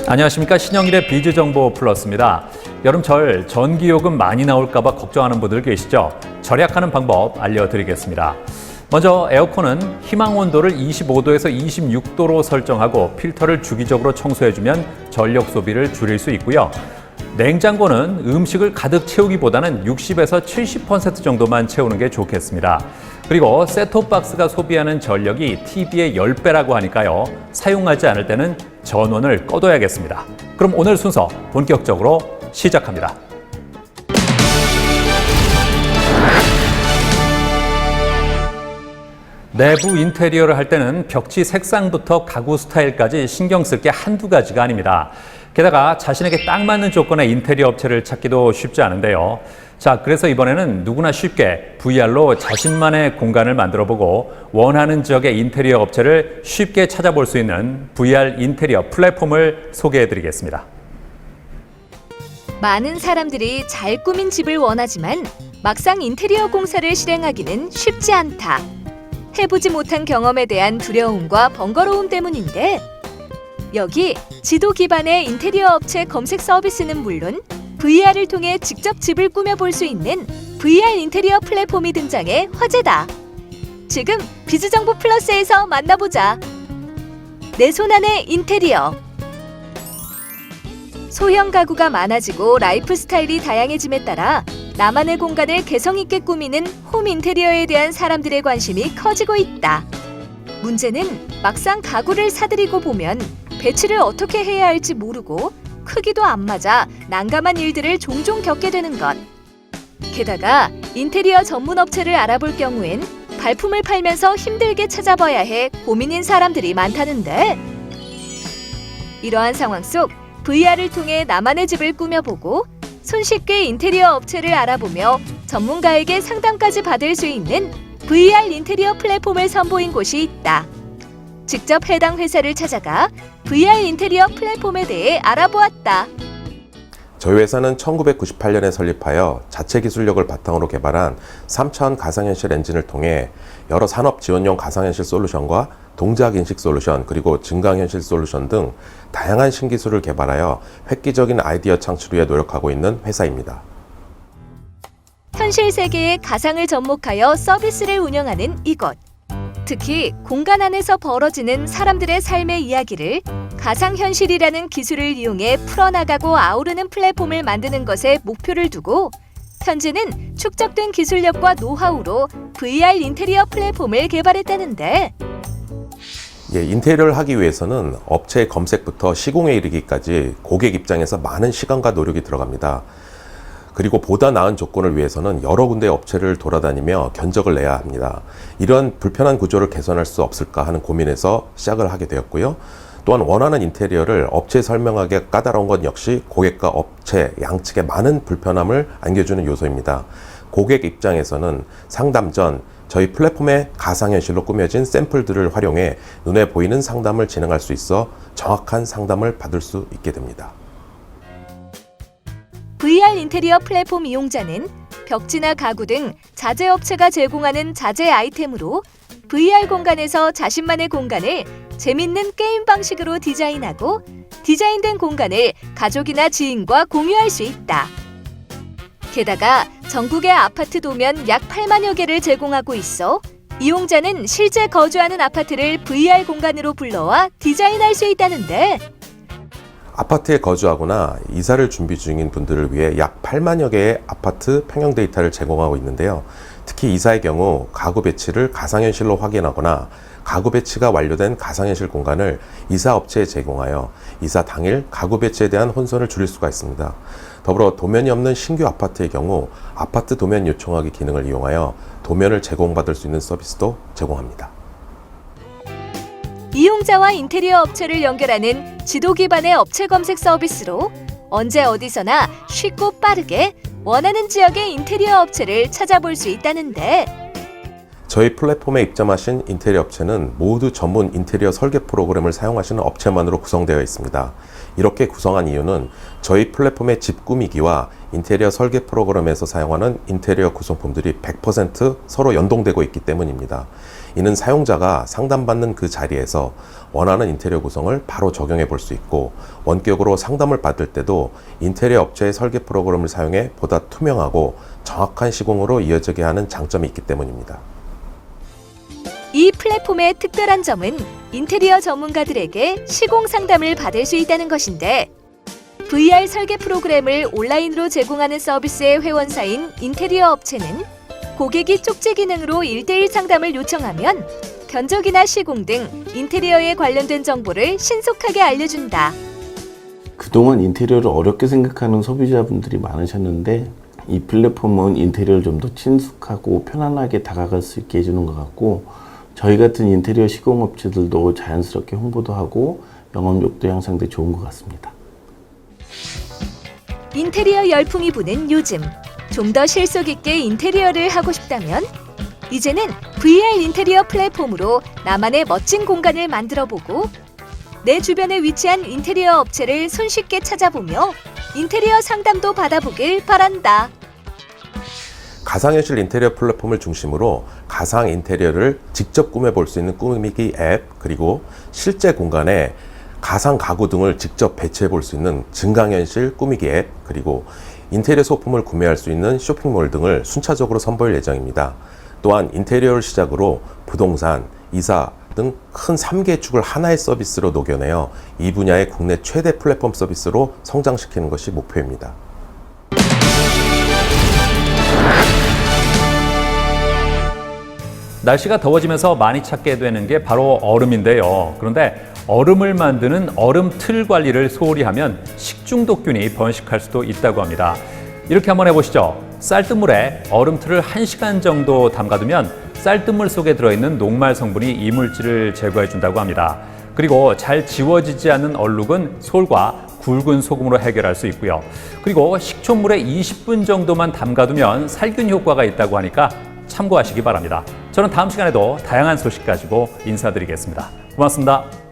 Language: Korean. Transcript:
안녕하십니까. 신영일의 비즈정보 플러스입니다. 여름철 전기요금 많이 나올까 봐 걱정하는 분들 계시죠? 절약하는 방법 알려드리겠습니다. 먼저 에어컨은 희망 온도를 25도에서 26도로 설정하고 필터를 주기적으로 청소해주면 전력 소비를 줄일 수 있고요. 냉장고는 음식을 가득 채우기보다는 60에서 70% 정도만 채우는 게 좋겠습니다. 그리고 셋톱박스가 소비하는 전력이 TV의 10배라고 하니까요. 사용하지 않을 때는 전원을 꺼둬야겠습니다. 그럼 오늘 순서 본격적으로 시작합니다. 내부 인테리어를 할 때는 벽지 색상부터 가구 스타일까지 신경 쓸 게 한두 가지가 아닙니다. 게다가 자신에게 딱 맞는 조건의 인테리어 업체를 찾기도 쉽지 않은데요. 자, 그래서 이번에는 누구나 쉽게 VR로 자신만의 공간을 만들어보고 원하는 지역의 인테리어 업체를 쉽게 찾아볼 수 있는 VR 인테리어 플랫폼을 소개해드리겠습니다. 많은 사람들이 잘 꾸민 집을 원하지만 막상 인테리어 공사를 실행하기는 쉽지 않다. 해보지 못한 경험에 대한 두려움과 번거로움 때문인데 여기 지도 기반의 인테리어 업체 검색 서비스는 물론 VR을 통해 직접 집을 꾸며볼 수 있는 VR 인테리어 플랫폼이 등장해 화제다. 지금 비즈정보 플러스에서 만나보자. 내 손안의 인테리어. 소형 가구가 많아지고 라이프 스타일이 다양해짐에 따라 나만의 공간을 개성 있게 꾸미는 홈 인테리어에 대한 사람들의 관심이 커지고 있다. 문제는 막상 가구를 사들이고 보면 배치를 어떻게 해야 할지 모르고 크기도 안 맞아 난감한 일들을 종종 겪게 되는 것. 게다가 인테리어 전문 업체를 알아볼 경우엔 발품을 팔면서 힘들게 찾아봐야 해 고민인 사람들이 많다는데 이러한 상황 속 VR을 통해 나만의 집을 꾸며보고 손쉽게 인테리어 업체를 알아보며 전문가에게 상담까지 받을 수 있는 VR 인테리어 플랫폼을 선보인 곳이 있다. 직접 해당 회사를 찾아가 VR 인테리어 플랫폼에 대해 알아보았다. 저희 회사는 1998년에 설립하여 자체 기술력을 바탕으로 개발한 3차원 가상현실 엔진을 통해 여러 산업 지원용 가상현실 솔루션과 동작 인식 솔루션 그리고 증강현실 솔루션 등 다양한 신기술을 개발하여 획기적인 아이디어 창출 위해 노력하고 있는 회사입니다. 현실 세계의 가상을 접목하여 서비스를 운영하는 이곳. 특히 공간 안에서 벌어지는 사람들의 삶의 이야기를 가상현실이라는 기술을 이용해 풀어나가고 아우르는 플랫폼을 만드는 것에 목표를 두고 현재는 축적된 기술력과 노하우로 VR 인테리어 플랫폼을 개발했다는데 인테리어를 하기 위해서는 업체의 검색부터 시공에 이르기까지 고객 입장에서 많은 시간과 노력이 들어갑니다. 그리고 보다 나은 조건을 위해서는 여러 군데의 업체를 돌아다니며 견적을 내야 합니다. 이런 불편한 구조를 개선할 수 없을까 하는 고민에서 시작을 하게 되었고요. 또한 원하는 인테리어를 업체에 설명하기 까다로운 것 역시 고객과 업체 양측에 많은 불편함을 안겨주는 요소입니다. 고객 입장에서는 상담 전 저희 플랫폼의 가상현실로 꾸며진 샘플들을 활용해 눈에 보이는 상담을 진행할 수 있어 정확한 상담을 받을 수 있게 됩니다. VR 인테리어 플랫폼 이용자는 벽지나 가구 등 자재 업체가 제공하는 자재 아이템으로 VR 공간에서 자신만의 공간을 재밌는 게임 방식으로 디자인하고 디자인된 공간을 가족이나 지인과 공유할 수 있다. 게다가 전국의 아파트 도면 약 8만여 개를 제공하고 있어 이용자는 실제 거주하는 아파트를 VR 공간으로 불러와 디자인할 수 있다는데 아파트에 거주하거나 이사를 준비 중인 분들을 위해 약 8만여 개의 아파트 평형 데이터를 제공하고 있는데요. 특히 이사의 경우 가구 배치를 가상현실로 확인하거나 가구 배치가 완료된 가상현실 공간을 이사 업체에 제공하여 이사 당일 가구 배치에 대한 혼선을 줄일 수가 있습니다. 더불어 도면이 없는 신규 아파트의 경우 아파트 도면 요청하기 기능을 이용하여 도면을 제공받을 수 있는 서비스도 제공합니다. 이용자와 인테리어 업체를 연결하는 지도 기반의 업체 검색 서비스로 언제 어디서나 쉽고 빠르게 원하는 지역의 인테리어 업체를 찾아볼 수 있다는데 저희 플랫폼에 입점하신 인테리어 업체는 모두 전문 인테리어 설계 프로그램을 사용하시는 업체만으로 구성되어 있습니다. 이렇게 구성한 이유는 저희 플랫폼의 집 꾸미기와 인테리어 설계 프로그램에서 사용하는 인테리어 구성품들이 100% 서로 연동되고 있기 때문입니다. 이는 사용자가 상담받는 그 자리에서 원하는 인테리어 구성을 바로 적용해 볼 수 있고, 원격으로 상담을 받을 때도 인테리어 업체의 설계 프로그램을 사용해 보다 투명하고 정확한 시공으로 이어지게 하는 장점이 있기 때문입니다. 이 플랫폼의 특별한 점은 인테리어 전문가들에게 시공 상담을 받을 수 있다는 것인데, VR 설계 프로그램을 온라인으로 제공하는 서비스의 회원사인 인테리어 업체는 고객이 쪽지 기능으로 1대1 상담을 요청하면 견적이나 시공 등 인테리어에 관련된 정보를 신속하게 알려준다. 그동안 인테리어를 어렵게 생각하는 소비자분들이 많으셨는데, 이 플랫폼은 인테리어를 좀 더 친숙하고 편안하게 다가갈 수 있게 해주는 것 같고, 저희 같은 인테리어 시공업체들도 자연스럽게 홍보도 하고 영업력도 향상돼 좋은 것 같습니다. 인테리어 열풍이 부는 요즘, 좀 더 실속 있게 인테리어를 하고 싶다면 이제는 VR 인테리어 플랫폼으로 나만의 멋진 공간을 만들어보고, 내 주변에 위치한 인테리어 업체를 손쉽게 찾아보며 인테리어 상담도 받아보길 바란다. 가상현실 인테리어 플랫폼을 중심으로 가상 인테리어를 직접 꾸며볼 수 있는 꾸미기 앱, 그리고 실제 공간에 가상 가구 등을 직접 배치해 볼 수 있는 증강현실 꾸미기 앱, 그리고 인테리어 소품을 구매할 수 있는 쇼핑몰 등을 순차적으로 선보일 예정입니다. 또한 인테리어를 시작으로 부동산, 이사 등 큰 3개 축을 하나의 서비스로 녹여내어 이 분야의 국내 최대 플랫폼 서비스로 성장시키는 것이 목표입니다. 날씨가 더워지면서 많이 찾게 되는 게 바로 얼음인데요. 그런데 얼음을 만드는 얼음 틀 관리를 소홀히 하면 식중독균이 번식할 수도 있다고 합니다. 이렇게 한번 해보시죠. 쌀뜨물에 얼음틀을 1시간 정도 담가두면 쌀뜨물 속에 들어있는 녹말 성분이 이물질을 제거해 준다고 합니다. 그리고 잘 지워지지 않는 얼룩은 솔과 굵은 소금으로 해결할 수 있고요. 그리고 식초물에 20분 정도만 담가두면 살균 효과가 있다고 하니까 참고하시기 바랍니다. 저는 다음 시간에도 다양한 소식 가지고 인사드리겠습니다. 고맙습니다.